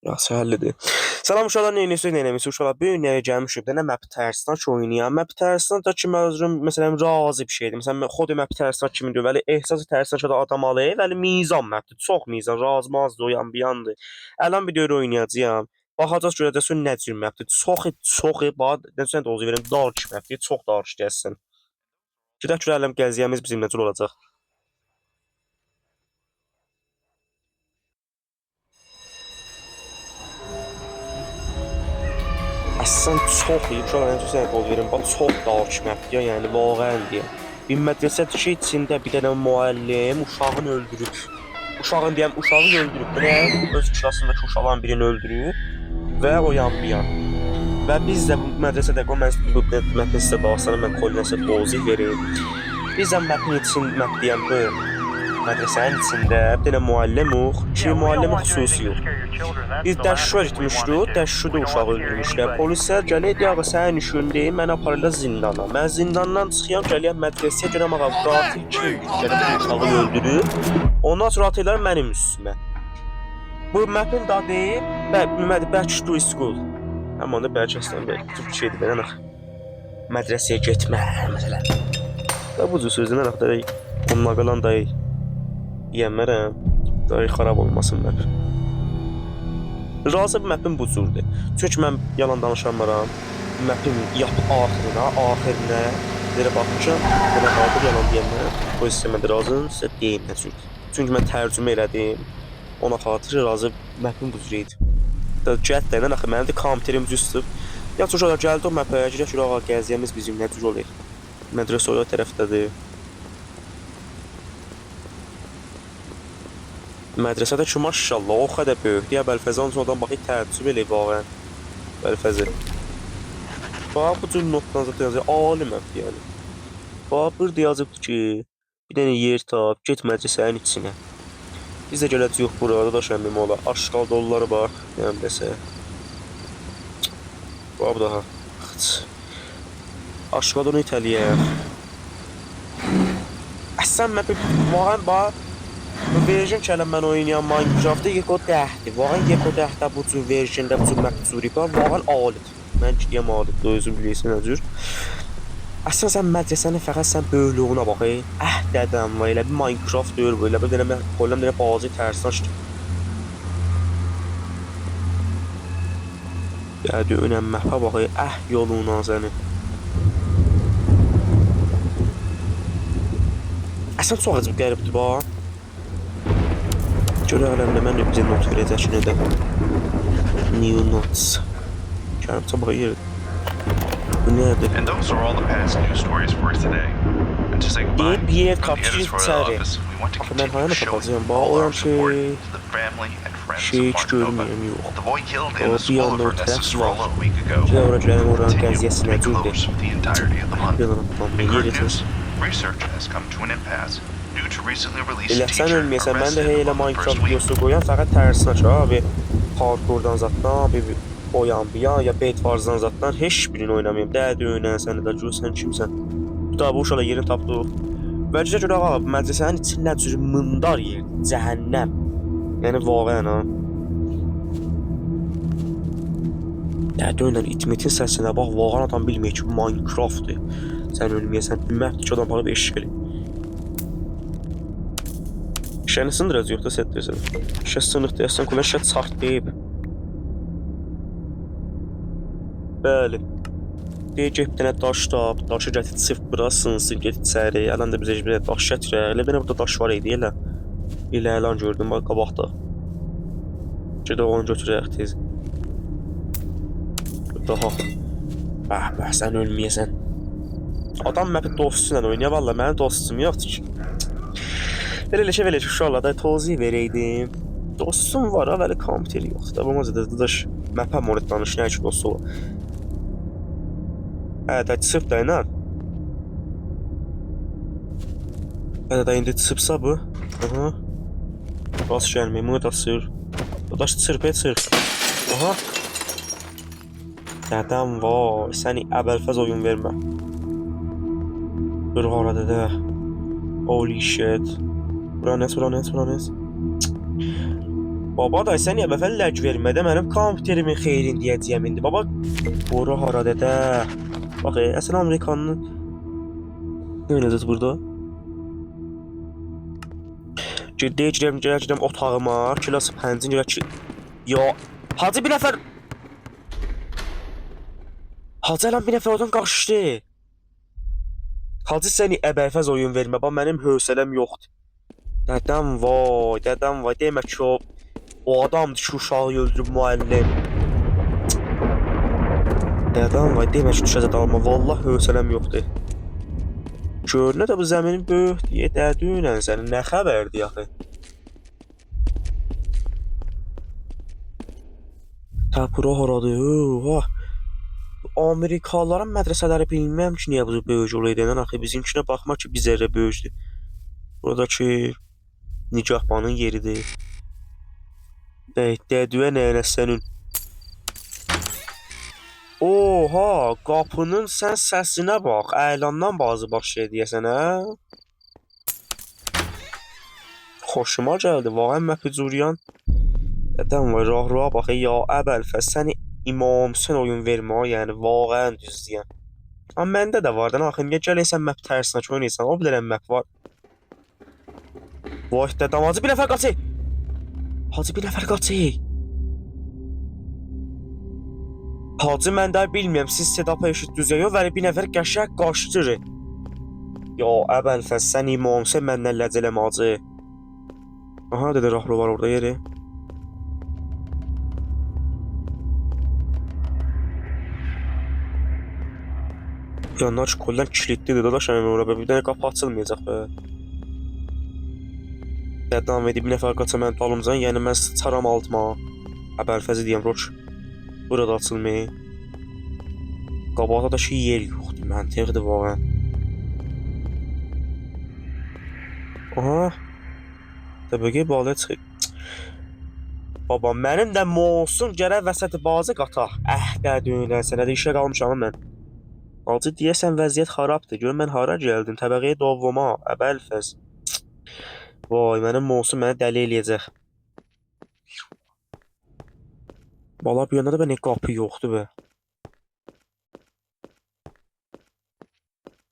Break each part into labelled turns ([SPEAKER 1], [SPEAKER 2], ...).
[SPEAKER 1] Yaxşı həllidir. Salam uşaqlar, neynirsiz, neynəmisiniz uşaqlar? Bu gün nəyə gəlmişik? Də nə map tərsinə oynayam. Map tərsinə də ki, mən məsələn razı bir şeydir. Məsələn, mən xod map tərsinə kimi deyir. Vəli ehsas tərsinə şədə adam alayım. Vəli mizan mapdır. Çox mizan, razmazdır, oyan biyandır. Ələn videoyu oynayacağam. Baxacağız görəcəksiniz nə cür mapdır. Çox, bax, necə də verim, dark mapdir. Çox dark gəlsin. Gedək görələm gəziyimiz bizim necə olacaq. Əslən çox iyi, uşaqlar necə sənə qol verim, bax çox dark mapdir, yəni vaqiən deyəm. Bir mədrəsədir ki, içində bir dənə müəllim uşağını öldürüb. Uşağı öldürüb, nə? Öz klasındakı uşaqların birini öldürüb və o yan-bir-yan. Və biz də bu mədrəsədə bu mədrəsədə qalsana mən kolinəsə tozih verim. Biz də mapın için map deyəm bu. Mədrəsənin içində bir dənə müəllimuq, ki müəllimi xüsusi yox. Biz dəşşur etmişdik, dəşşurda uşağı öldürmüşlər. Polislər gəlir, deyir, ağa sənin işindeyim, mən aparırlar zindana. Mən zindandan çıxıyam, gəliyəm mədrəsəyə, görəm ağa, qatil kimdir? Gəlib bu uşağı öldürüb, ondan sonra atırlar mənim üstümə. Bu mapin adı Back to School. Amma da bəlkə əslən bir şeydir, mənə ax. Mədrəsəyə getmə, məsələn. Da bu cür sözdən ax, onunla qalan dayı. Yemərəm, dayı xarab olmasın map. Razı mapin bu cürdir. Çünki mən yalan danışamıram. Mapin axirinə yerə baxmışam. Buna qaldır yalan deyəməm. O hissə mən razıyım, sizə deyim nə cürdür. Çünki mən tərcümə elədim. Ona xatir razı mapin bu cür idi. Cəhət də axı mənim də kompüterim cüzdür. Yaxşı uşaqlar gəldi o mapə, girək ağa gəziyimiz bizim nə cür olur. Mədrəsə o tərəfdədir. Mədrəsədə ki, maşallah, o qədər böyükdür. Bəlfəzan sonradan baxıb təəccüb eləyib vaqiən. Bəlfəzi. Bax, bu cür notdan zaten yazır, ali məbdir yəni. Bax, burada yazıbdır ki, bir dənə yer tap, get mədrəsənin içinə. Biz də gələcəyik burada, da şəmmim ola. Aşqal dolları bax, yəni desə. Bax, bu daha. Aşqal onu itəliyək. Əsən məbi, vaqiən bax, bu version ki, mən oynayan Minecraft'da 1.10'dir. Vaqiən 1.10'da bu cür version'da bu cür məqcuri var. Vaqiən alıdır. Mən ki, deyəm alıdır. Özüm bilirsin nə cür. Əslən sən mədrəsənin fəqət sən böyüklüyünə bax. Dədəm var. Elə bir Minecraft deyir bu. Elə bir dənə mən qoyulam dənə bazı tərsinə açdım. Gəldi önəm məhbə bax. Yoluna səni. Əslən çox acıb qəribdir bax. Görələm mən də bizə not verəcək nə də. New notes. Gəlib tabağa yer. Bu nədir?
[SPEAKER 2] And those are all the past news stories for today. And to say goodbye,
[SPEAKER 1] Bir yer
[SPEAKER 2] from the
[SPEAKER 1] tapşırıq
[SPEAKER 2] editorial
[SPEAKER 1] içəri.
[SPEAKER 2] office, we want to
[SPEAKER 1] Axı mən
[SPEAKER 2] continue
[SPEAKER 1] hayana
[SPEAKER 2] showing
[SPEAKER 1] tapacağım.
[SPEAKER 2] all our
[SPEAKER 1] Bağlayan
[SPEAKER 2] support
[SPEAKER 1] şey...
[SPEAKER 2] to the family and friends
[SPEAKER 1] Şey
[SPEAKER 2] of
[SPEAKER 1] hiç
[SPEAKER 2] Mark Nova,
[SPEAKER 1] görmüyorum, yok.
[SPEAKER 2] the boy killed in
[SPEAKER 1] O
[SPEAKER 2] the
[SPEAKER 1] bir
[SPEAKER 2] school
[SPEAKER 1] anda
[SPEAKER 2] of
[SPEAKER 1] o
[SPEAKER 2] Ernesto
[SPEAKER 1] tərəf var.
[SPEAKER 2] Sorolla a week ago.
[SPEAKER 1] Şey oracıların oranın
[SPEAKER 2] Continue
[SPEAKER 1] qəziyyəsi
[SPEAKER 2] to be
[SPEAKER 1] nəcürdür?
[SPEAKER 2] closed the entirety of the month.
[SPEAKER 1] Bilirəm,
[SPEAKER 2] In good
[SPEAKER 1] yerit
[SPEAKER 2] news,
[SPEAKER 1] olsun.
[SPEAKER 2] research has come to an impasse due to recently released
[SPEAKER 1] Elə sən
[SPEAKER 2] teacher
[SPEAKER 1] ölməyəsən, mən də
[SPEAKER 2] arrested
[SPEAKER 1] elə
[SPEAKER 2] on the first
[SPEAKER 1] Minecraft
[SPEAKER 2] week.
[SPEAKER 1] videosu qoyan fəqət tərsinə ki, abi. Hardcore'dan zatdan, bir o yan bir yan, ya Bait Wars'dan zatdan heç birini oynamayayım. Dədi öynən səni də gör, sən kimsən? Bu da bu uşaqla yerini tapdıq. Vəcizə görə ağa, məclisənin içində cür mındar yer, cəhənnəm. Yəni vaqiən ha. Dədi öynən itmetin səsinə bax, vaqiən adam bilməyək ki, Minecraft'dır. Sən ölməyəsən, bilməkdir ki, adam baxıb eşq eləyir. Şəni sındıracaq da set deyirsən. Şə sınıq deyəsən, kulən şə çart deyib. Bəli. Deyə get bir dənə daş tap, daşı gətir sıf bura sınsın, get içəri. Ələn də bizə bir dənə daş gətirək. Elə bir dənə burada daş var idi, elə. Elə əlan gördüm, bax, qabaqda. Gedək onu götürək tez. Daha. Bəh, sən ölməyəsən. Adam məpi dostu ilə oynaya, valla mənim dostum yoxdur ki. Belə uşaqla da tozih verəydim. Dostum var ha, vəli kompüteri yoxdur. Da olmaz da daş məpə monet danış, nə ki dostu var. Da çıxıb da ilə. Da indi çıxıbsa bu. Aha. Bas gəlməyim, bunu da sır. Daş çırp, çırp. Aha. Dədəm var, səni əbəlfəz oyun vermə. Dur hara dədə. Holy shit. Buranız. Baba da sən əvvəl ləg vermədə mənim kompüterimin xeyrin deyəcəyəm indi. Baba, bura hara dədə? Bax, əsən Amerikanın nə eləyəcəz burada? Girəm otağıma, kilas pəncərə ki... Ya, Hacı bir nəfər... Hacı ələn bir nəfər oradan qaçdı. Hacı səni əbərfəz oyun vermə, bax mənim hövsələm yoxdur. Dədəm vay, demək ki o adamdır ki uşağı öldürüb müəllim. Dədəm vay, demək ki düşəcək dalma, vallah hövsələm yoxdur. Görünə də bu zəminin böyük deyə dədüylə sənin nə xəbərdir yaxı? Təpura haradır, oha. Amerikalıların mədrəsələri bilməm ki niyə bu böyük oluyor deyən axı bizimkinə baxma ki biz zərrə böyükdür. Buradakı Nigahbanın yeridir. Dədüyə nəyənə sənin. Oha, qapının sən səsinə bax, əlandan bazı baş şey deyəsən hə? Xoşuma gəldi, vağən məpicuriyan. Dədəm var, rah-ruha bax, ya əbəlfəz səni İmam Hüseyin oyun vermə, yəni vağən düz deyən. Amma məndə də var da, axı niyə gələysən məp tərsinə ki oynayırsan, o bilirəm məp var. Vay dədəm, Hacı bir nəfər qaçı! Hacı bir nəfər qaçı! Hacı mən də bilmirəm, siz sedapa eşitdiniz ya, yox, vəli bir nəfər qəşək qaçdır. Ya əbəlfəz sən İmam Hüseyin məndən ləc eləmə Hacı. Aha, dedə rahlu var orada yeri. Yanlar ki kollar kilitlidir dadaş əmin ora bir dənə qapı açılmayacaq be. Dəddam edib bir nəfər qaça mən dalımcan, yəni mən sıçaram altıma. Əbəlfəzi deyəm roç. Burada açılmayı. Qabaqda da şey yer yoxdur, məntiqdir vağən. Aha. Təbəqə balıya çıxır. Baba, mənim də mosun gərək vəsəti bazı qataq. Dədüyünə, sənə də işə qalmışam mən. Hacı deyəsən vəziyyət xarabdır. Gör mən hara gəldim? Təbəqəyə davvama, əbəlfəz. Vay, mənim mosun mənə dəli eləyəcək. Valla bir yanda da bənə qapı yoxdur be.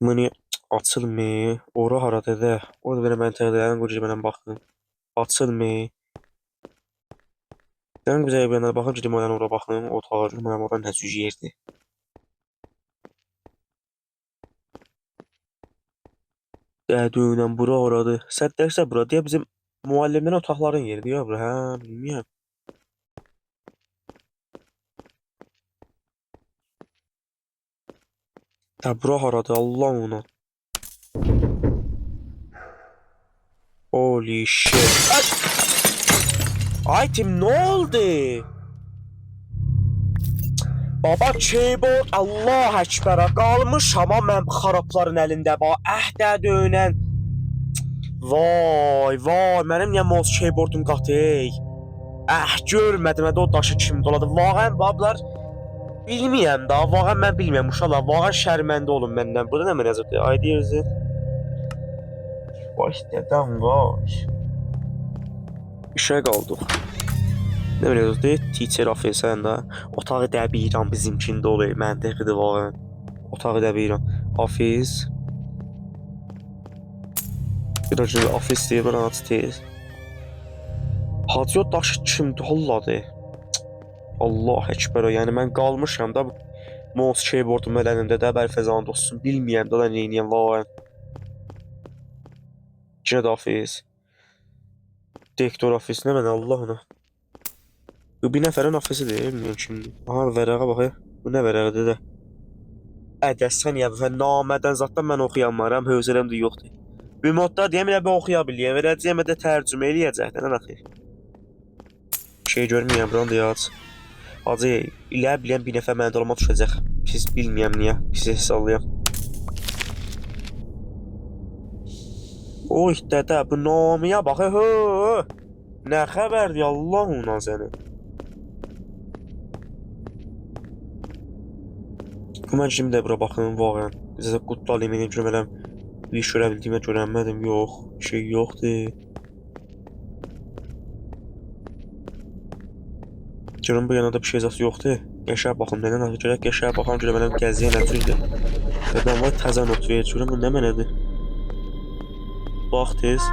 [SPEAKER 1] Məni açılmı? Ora haradır da? Orada belə məntəqələrin qoca mənə baxın. Açılmı? Dən bizə bir yana baxın, gedim oyana ora baxın. Otağa gedim, mənim oradan nə cüc yerdir. Dədüyünən bura oradır. Sən dərsə bura deyə bizim müəllimlərin otaqların yeridir ya bura, hə, bilmiyəm. Hə, bura haradır, Allah ona. Holy shit. Ay Tim, nə oldu? Baba keyboard, Allah əkbərə qalmışam mən bu xarabların əlində bax, dədüyünən. Vay, mənim niyə mouse keyboardum qatıq? Görmədim, o daşı kim doladı. Vağən bablar, bilmiyəm da, vağən mən bilmiyəm uşaqlar, vağən şərməndə olun məndən. Burada nə mənəzədir? Ay deyirsin. Baş dədəm var. İşə qaldıq. Nə mənəzədir? Teacher office-ən də. Otağı dəbirəm bizimkində olur, məntiqidir vağən. Otağı dəbirəm. Office. Bir office deyir, bana açtıyız. Hacı o daşı kimdir, holladı. Allah əkbər, yəni mən qalmışam da mouse keyboardum əlində də bərfəzan dostum. Bilməyəm da neyniyəm vay. Cinə də office. Direktor office nə mənə Allah ona. Bu bir nəfərin ofisidir, bilmirəm kimdir. Aha vərəqə bax. Bu nə vərəqədir də. Ədəsən ya və namədən zatdan mən oxuyamaram, hövsələm də yoxdur. Bu modda deyəm elə bir oxuya biləyəm, verəcəyəm də tərcümə eləyəcəkdən axı. Şey görməyəm, buranı da yaz. Hacı, ilə bilən bir nəfər mənə dolma düşəcək. Pis bilməyəm niyə, pis hesablayam. Oy dədə, bu namiyə bax, nə xəbərdir Allah ona səni. Bu mən şimdi də bura baxın, vağən. Bizə qutlu alimini görmələm. Bir iş görə bildiyimə görənmədim, yox. Bir şey yoxdur. Görüm bu yana da bir şey zat yoxdur. Qəşəng baxım, nənə nədir? Görək qəşəng baxam, görə mənə gəziyə nə cürdür. Nədən var təzə not verir, görüm bu nə mənədir? Bax tez.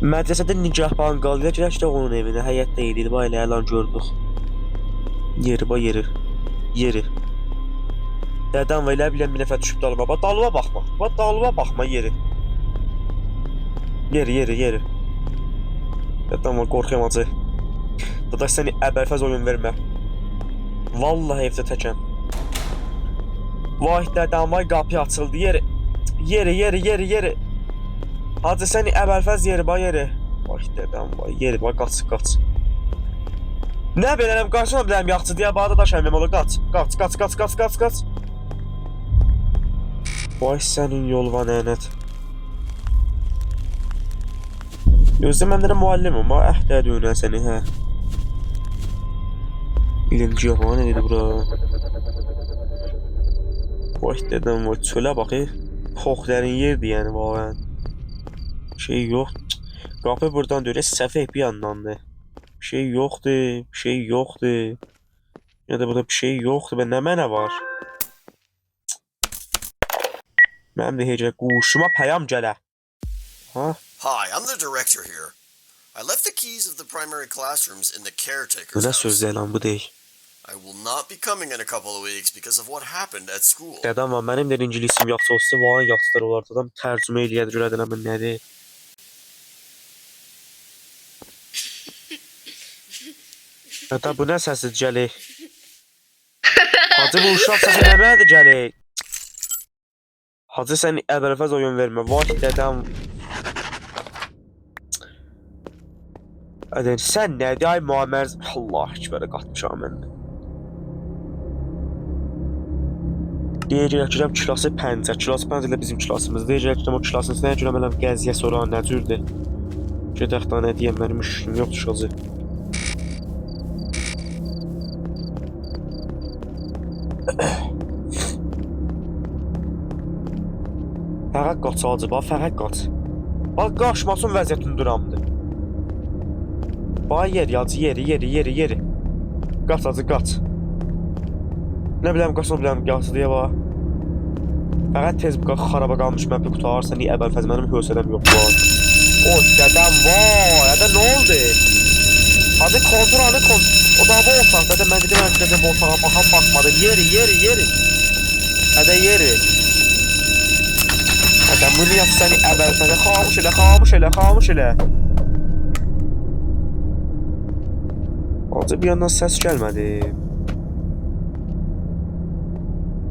[SPEAKER 1] Mədrəsədə Nigahban qalıyor, girək də onun evinə, həyətdə idi, bax elə əlan gördük. Yeri, bax yeri. Yeri. Dədən və elə bilən bir nəfər düşüb dalıma, bax dalıma baxma, bax dalıma baxma yeri. Yeri. Dədən var, qorxuyam acı. Dadaş səni əbərfəz oyun vermə. Vallahi evdə təkəm. Vay dədən var, qapı açıldı, yeri. Hacı səni əbərfəz yeri, bax yeri. Vay dədən var, yeri, bax qaç. Nə bilirəm, qaçına bilirəm yaxçı deyə, bax dadaş əmim ola, qaç. Vay sənin yolva nənət. Gözdə məndə müəllimim, bax əhdə dönən səni, hə. İlinci yox, nə dedi bura? Vay dədən var, çölə bax, xoxlərin yerdir yəni, vaqən. Şey yox. Qapı buradan döyür, səfək bir yandandır. Bir şey yoxdur. Ya da burada bir şey yoxdur. Nə mənə var? Mənim də hecə quşuma pəyam gələ. Ha?
[SPEAKER 3] Hi, I'm the director here. I left the keys of the primary classrooms in the
[SPEAKER 1] Bu
[SPEAKER 3] caretaker's
[SPEAKER 1] nə
[SPEAKER 3] house.
[SPEAKER 1] sözdür lan, bu deyil.
[SPEAKER 3] I will not be coming in a couple of weeks because of what happened at school.
[SPEAKER 1] Dədəm var, mənim də ingilisim yaxşı olsa, vaqan yaxşılar olardı. Adam tərcümə eləyədir, görədənəm, nədir? Hətta bu nə səsi gəlir? Hacı bu uşaq səsi nə mənidir gəlir? Hacı sən əbərfəz oyun vermə, vay dədəm. Ədən sən nədir ay Muammer? Allah ekbərə qatmışam mən. Deyəcək ki, kilası pəncə. Kilası pəncə ilə bizim kilasımız. Deyəcək ki, o kilasın sənə görə mənə gəziyə soran nə cürdür? Gedək da nə deyəm, mənim işim yoxdur şazı. Fərəq qaç acı, bax fərəq qaç. Bax qaçmasın vəziyyətin duramdır. Bax yeri. Qaç acı, qaç. Nə biləm, qaçın biləm, qalsı deyə bax. Fəqət tez xaraba qalmış mən bir qutarsan, niyə əbəlfəz mənim hövsələm yox var. Oy, dədəm vay, hədə nə oldu? Hadi kontrol. O da bu otaq, dədə mən dedim, dədə bu otağa baxan baxmadım. Yeri. Hədə yeri. Hədəm bunu yaz səni əbəlfəzə, xamuş elə. Ancaq bir yandan səs gəlmədi.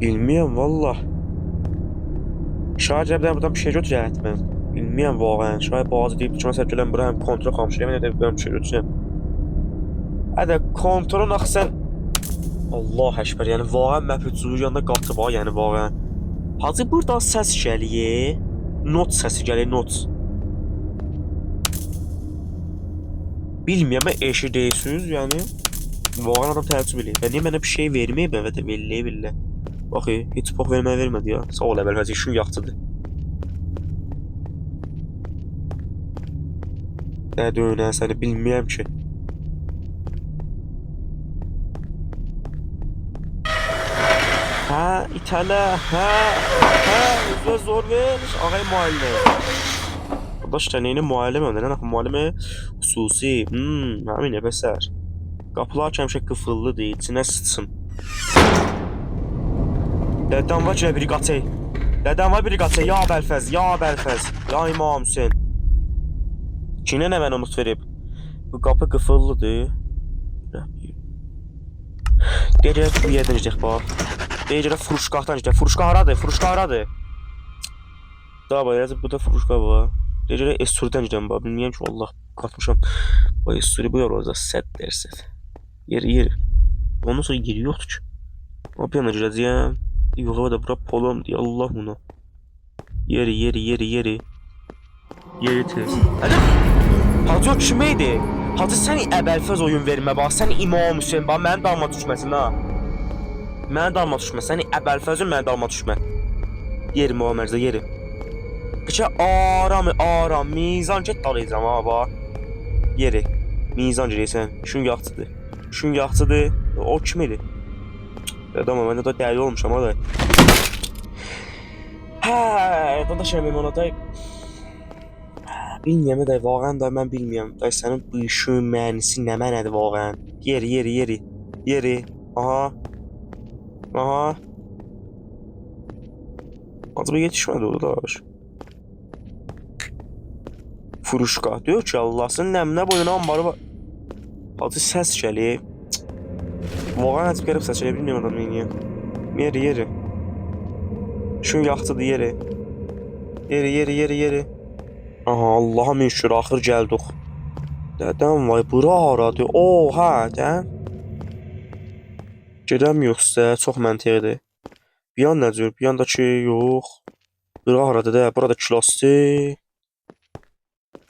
[SPEAKER 1] Bilmiyorum valla. Şayet buradan bir şey götürəyət mən. Bilmiyorum vaqən. Şayet boğazı deyib ki, məsəl gələn bura həm kontrol xamışlayım, nə də bir şey götürəyəm. Hədə kontrolun axı sən... Allah əşbər, yəni vaqən məhbütsüzlüyü yanında qatı var, yəni vaqən. Hacı buradan səs gəliyə. Not səsi gəlir, not. Bilmiyorum, eşi deyirsiniz, yəni. Vaqən adam təəccüb eləyir. Niyə mənə bir şey verməyib, əvədə belli. Baxı, heç pox vermədi ya. Sağ ol əvvəlfəz, işin yaxçıdır. Nə dönən səni bilməyəm ki. Hə, itələ, hə, özə zor ver, ağay müəllim. Qardaş, tənəyini müəlliməm, nə axı müəllimi xüsusi, həmin əbəsər. Qapılar həmişə qıfıllıdır, içinə sıçsın. Dədəm var ki, biri qaçay. Ya Bəlfəz. Ya İmam Hüseyin. Kinə nə mən unut verib? Bu qapı qıfıllıdır. Deyəcək bir yerdən gedək, bax. Deyəcək Furuşqahdan gedək. Furuşqa haradır? Daha bax, burada Furuşqa var. Deyəcək Esuridən gedəm, bax. Bilməyəm ki, Allah qatmışam. Bax, Esuri bu yer orada, sət dərsət. Yeri. Ondan sonra yeri yoxdur ki. O bir yana gedəcəyəm. Yox, da bura polom deyə, Allah bunu. Yeri. Yeri tez. Hacı o kim idi? Hacı sən əbəlfəz oyun vermə, bax. Sən İmam Hüseyin, bax. Mənim dalma düşməsin, ha. Sən əbəlfəzin mənim dalma düşmə. Yeri Muammerdə, yeri. Qıça aram mizan get dalayacam ha bax. Yeri. Mizan girəysən. Şun yaxçıdır. Şun yaxçıdır. O kimidir? Adamım mən də dəli olmuşam ha da. Hə, danışıram ona da. Bilmirəm də vaqən də mən bilmirəm. Da sənin bu işin mənisi nə mənədir vaqən? Yeri. Aha. Acaba yetişmədi o da. Furuşka. Diyor ki Allah'sın nəminə boyuna ambarı var. Adı səs gəlir. Vaqən açıb gəlib səs gəlir. Bilmirəm adam neyini. Yeri. Şun yaxtıdır yeri. Yeri. Aha Allah'a min şükür axır gəldik. Dədəm vay bura haradır. Oha dən. Gedəm yoxsa çox məntiqdir. Bir yan nə cür? Bir yanda ki yox. Bura haradır da? Burada kilasdır.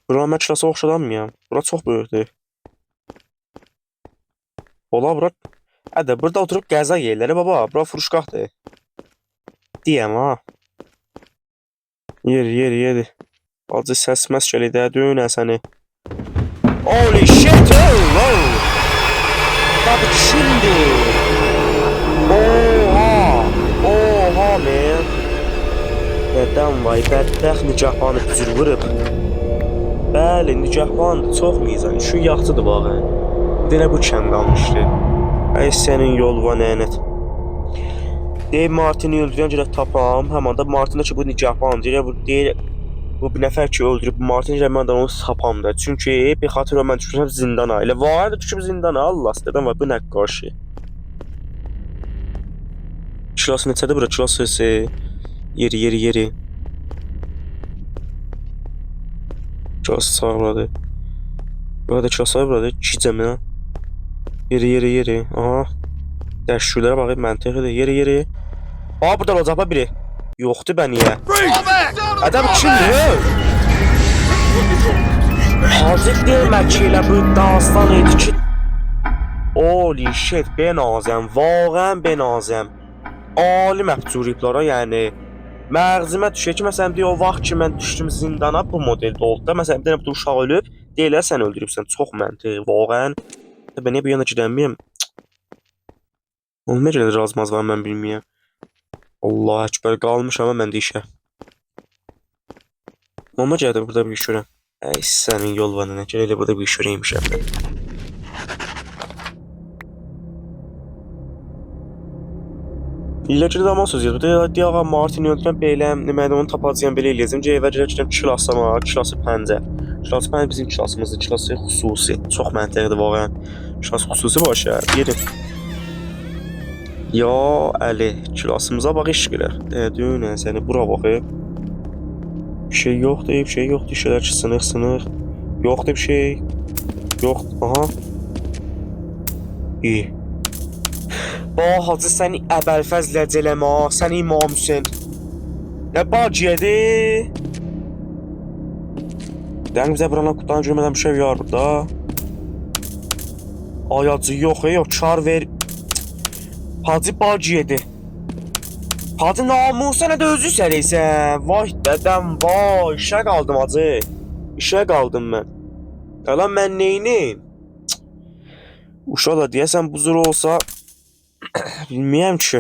[SPEAKER 1] Bura mən kilasa oxşadanmıyam. Bura çox böyükdür. Ola bura. Hədə burada oturub qəza yerləri baba. Bura furuşqaqdır. Deyəm ha. Yeri. Acı səs məs gəlir də döyünə səni. Holy shit! Oh! Tabi şimdi. Oha man. Neden vay bədbəxt Nigahbanı büzür vurub. Bəli, Nigahban çox mizan. Şu yaxtıdır vaqən. Denə bu kəm qalmışdı. Ay sənin yol va nənət. Deyib Martini öldürən gələk tapam. Həman da Martinə ki bu Nigahban deyir. Bu bir nəfər ki öldürüb Martin mən də onu sapam da. Çünki bir xatır o mən düşmüşəm zindana. Elə var da düşüb zindana. Allah istədən var bu nə qarşı. Kilası neçədir bura? Kilası yeri. Kilası sağ buradır. Burada kilası var buradır. Gicəm ya. Yeri. Aha. Dəşşülərə baxıb məntiqidir. Yeri. Aa burada olacaq biri. Yoxdur bə niyə? Adam kimdir? Hazır demək ki elə bu dastan idi ki holy shit benazəm. Vaqən benazəm. Ali məfcuriblara yəni. Məğzimə düşür ki məsələn deyir o vaxt ki mən düşdüm zindana bu modeldə oldu da. Məsələn bir dənə bu uşaq ölüb. Deyirlər sən öldürübsən. Çox məntiqi. Vaqən. Ben niyə bir yana girəmiyəm? Olmaya görə razmaz var mən bilməyəm. Allah əkbər qalmış ama mən də işə. Olma görə burada bir iş görəm. Ey sənin yol var nə görə elə burada bir iş görəymişəm mən. İləcə zaman söz yazır. Diyağa Martin öldürən beyləm, mən onu tapacağam belə eləyəcəm. Evə girəcəm kilasama, kilası pəncə. Kilası pəncə bizim kilasımızdır, kilası xüsusi. Çox məntiqidir vaqən. Kilası xüsusi başa, yerim. Ya Əli, kilasımıza bax iş girək. Dönə səni bura baxıb. Bir şey yoxdur, işələr ki sınıq. Yoxdur bir şey. Yox, aha. İyi. Bax, hacı səni əbəlfəz ləcələmə, səni İmam Hüseyin. Nə bac yedi? Dəng bizə buranın qutanı görmədən bir şey var burada. Ayacı yox, kar ver. Hacı bac yedi. Hacı namusa nə də özü sərəysən. Vay dədəm, vay. İşə qaldım hacı. İşə qaldım mən. Yalan mən neynim? Uşaq da deyəsən bu zor olsa bilməyəm ki.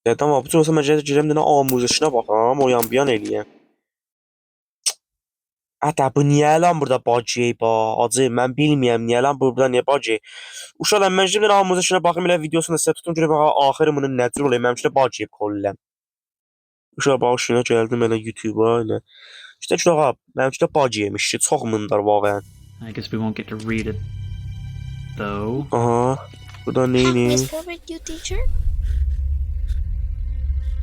[SPEAKER 1] Dədəm abi, bu zor olsa mən girəm dənə amuzişinə baxam, o yan bir yan eləyəm. Hətta bu niyə lan burada bacı ba? Hacı mən bilməyəm niyə lan burada niyə bacı? Uşaqlar mən şimdi amuzişinə baxım elə videosunu sizə tutum görəm axırı bunun nə cür olayım. Mənim üçün bacı kolləm. Uşaq başına gəldim elə YouTube-a elə. İşte uşaq mənim üçün bacı yemişdi. Çox mındar vaqən.
[SPEAKER 4] I guess we won't get to read it though.
[SPEAKER 1] Aha. Burada neyini?
[SPEAKER 5] His favorite you teacher?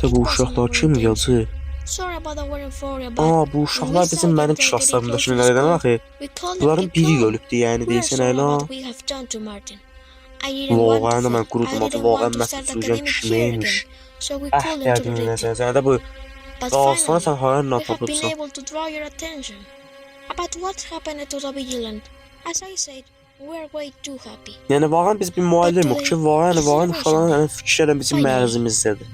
[SPEAKER 1] Tabi bu uşaqlar kim yazı?
[SPEAKER 5] Sorry about the word for you, but
[SPEAKER 1] Bu uşaqlar bizim mənim kilaslarımdakı nələrdən axı? Bunların biri ölübdü yəni deyəsən elə. Vaqən də mən qurudum adı vaqən məfsucən kişiməymiş. Gəldim nəsə sənə də bu dağıstana sən hayal tapıbsan. Yəni vaqən biz bir müəllim oxu ki vaqən uşaqların fikirlərlə bizim mərzimizdədir.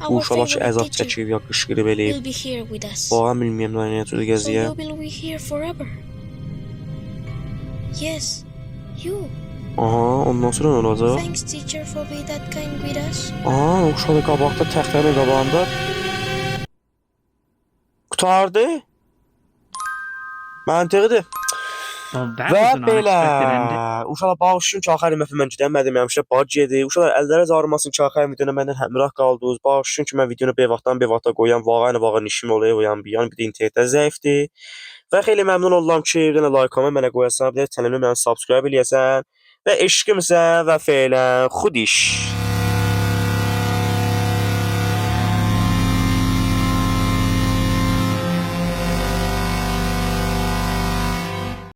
[SPEAKER 1] Bu
[SPEAKER 5] Our
[SPEAKER 1] uşaqlar ki
[SPEAKER 5] favorite
[SPEAKER 1] əzab
[SPEAKER 5] teacher
[SPEAKER 1] çəkib ya qışqırıb eləyib.
[SPEAKER 5] will be here with us.
[SPEAKER 1] Vallahi bilmirəm nə necə
[SPEAKER 5] So
[SPEAKER 1] gəziyə.
[SPEAKER 5] you will be here forever. Yes, you.
[SPEAKER 1] Aha, ondan sonra nə olacaq?
[SPEAKER 5] Thanks, teacher, for being that kind with us.
[SPEAKER 1] Aha, uşaqlar qabaqda, təxtənin qabağında. Qurtardı. Məntiqidir.
[SPEAKER 4] Well, that
[SPEAKER 1] Və
[SPEAKER 4] was an
[SPEAKER 1] belə,
[SPEAKER 4] unexpected ending.
[SPEAKER 1] uşaqlar bağışlayın ki, axar məfə mən gedəmədim, həmişə bac yedi. Uşaqlar əlləriniz ağrımasın ki, axar videona məndən həmrəh qaldınız. Bağışlayın ki, mən videonu bir vaxtdan qoyam, vağayla işim olayı oyan bir yan, bir də internetdə zəifdir. Və xeyli məmnun oldum ki, bir dənə like-ımı mənə qoyasan, bir də channelimi mənə subscribe eləyəsən və eşqimsə və feylə xudiş.